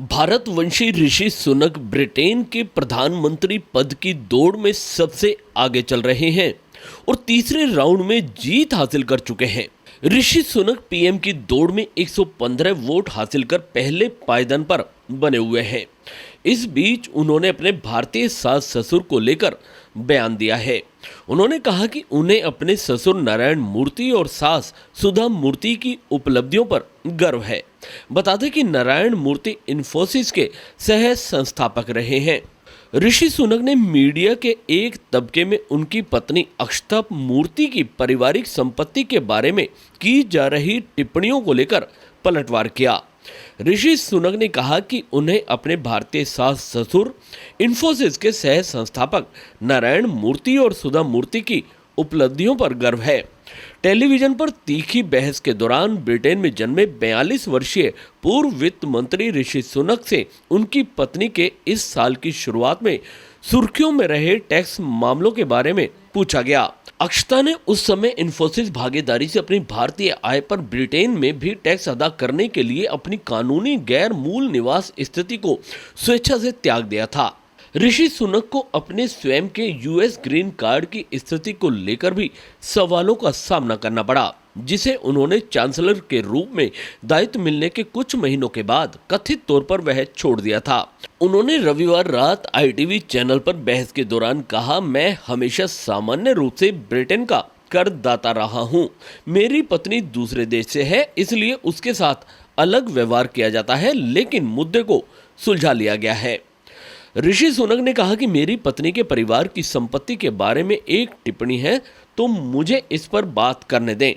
भारतवंशी Rishi Sunak Britain के प्रधानमंत्री पद की दौड़ में सबसे आगे चल रहे हैं और तीसरे राउंड में जीत हासिल कर चुके हैं। ऋषि सुनक पीएम की दौड़ में 115 वोट हासिल कर पहले पायदान पर बने हुए हैं। इस बीच उन्होंने अपने भारतीय सास ससुर को लेकर बयान दिया है। उन्होंने कहा कि उन्हें अपने ससुर नारायण मूर्ति और सास सुधा मूर्ति की उपलब्धियों पर गर्व है। बता दें कि नारायण मूर्ति इन्फोसिस के सह संस्थापक रहे हैं। ऋषि सुनक ने मीडिया के एक तबके में उनकी पत्नी अक्षता मूर्ति की पारिवारिक संपत्ति के बारे में की जा रही टिप्पणियों को लेकर पलटवार किया। ऋषि सुनक ने कहा कि उन्हें अपने भारतीय सास ससुर, इन्फोसिस के सह संस्थापक नारायण मूर्ति और सुधा मूर्ति की उपलब्धियों पर गर्व है। टेलीविजन पर तीखी बहस के दौरान ब्रिटेन में जन्मे 42 वर्षीय पूर्व वित्त मंत्री ऋषि सुनक से उनकी पत्नी के इस साल की शुरुआत में सुर्खियों में रहे टैक्स मामलों के बारे में पूछा गया। अक्षता ने उस समय इन्फोसिस भागीदारी से अपनी भारतीय आय पर ब्रिटेन में भी टैक्स अदा करने के लिए अपनी कानूनी गैर मूल निवास स्थिति को स्वेच्छा से त्याग दिया था। ऋषि सुनक को अपने स्वयं के यूएस ग्रीन कार्ड की स्थिति को लेकर भी सवालों का सामना करना पड़ा, जिसे उन्होंने चांसलर के रूप में दायित्व मिलने के कुछ महीनों के बाद कथित तौर पर वह छोड़ दिया था। उन्होंने रविवार रात आईटीवी चैनल पर बहस के दौरान कहा, मैं हमेशा सामान्य रूप से ब्रिटेन का करदाता रहा हूं। मेरी पत्नी दूसरे देश से है, इसलिए उसके साथ अलग व्यवहार किया जाता है, लेकिन मुद्दे को सुलझा लिया गया है। ऋषि सुनक ने कहा कि मेरी पत्नी के परिवार की संपत्ति के बारे में एक टिप्पणी है तो मुझे इस पर बात करने दें।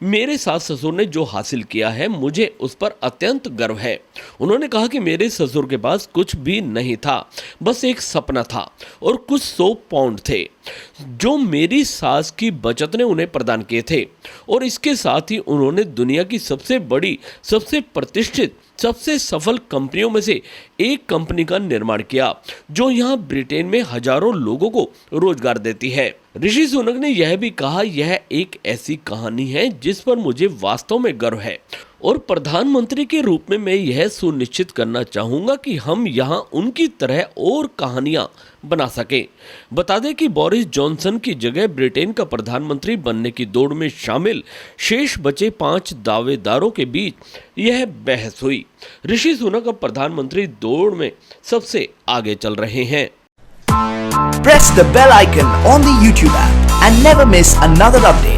मेरे सास ससुर ने जो हासिल किया है मुझे उस पर अत्यंत गर्व है। उन्होंने कहा कि मेरे ससुर के पास कुछ भी नहीं था, बस एक सपना था और कुछ 100 पाउंड थे जो मेरी सास की बचत ने उन्हें प्रदान किए थे, और इसके साथ ही उन्होंने दुनिया की सबसे बड़ी, सबसे प्रतिष्ठित, सबसे सफल कंपनियों में से एक कंपनी का निर्माण किया जो यहां ब्रिटेन में हजारों लोगों को रोजगार देती है। ऋषि सुनक ने यह भी कहा, यह एक ऐसी कहानी है जिस पर मुझे वास्तव में गर्व है और प्रधानमंत्री के रूप में मैं यह सुनिश्चित करना चाहूंगा कि हम यहां उनकी तरह और कहानियां बना सकें। बता दें कि बोरिस जॉनसन की जगह ब्रिटेन का प्रधानमंत्री बनने की दौड़ में शामिल शेष बचे 5 दावेदारों के बीच यह बहस हुई। ऋषि सुनक अब प्रधानमंत्री दौड़ में सबसे आगे चल रहे हैं। Press the bell icon on the YouTube app and never miss another update.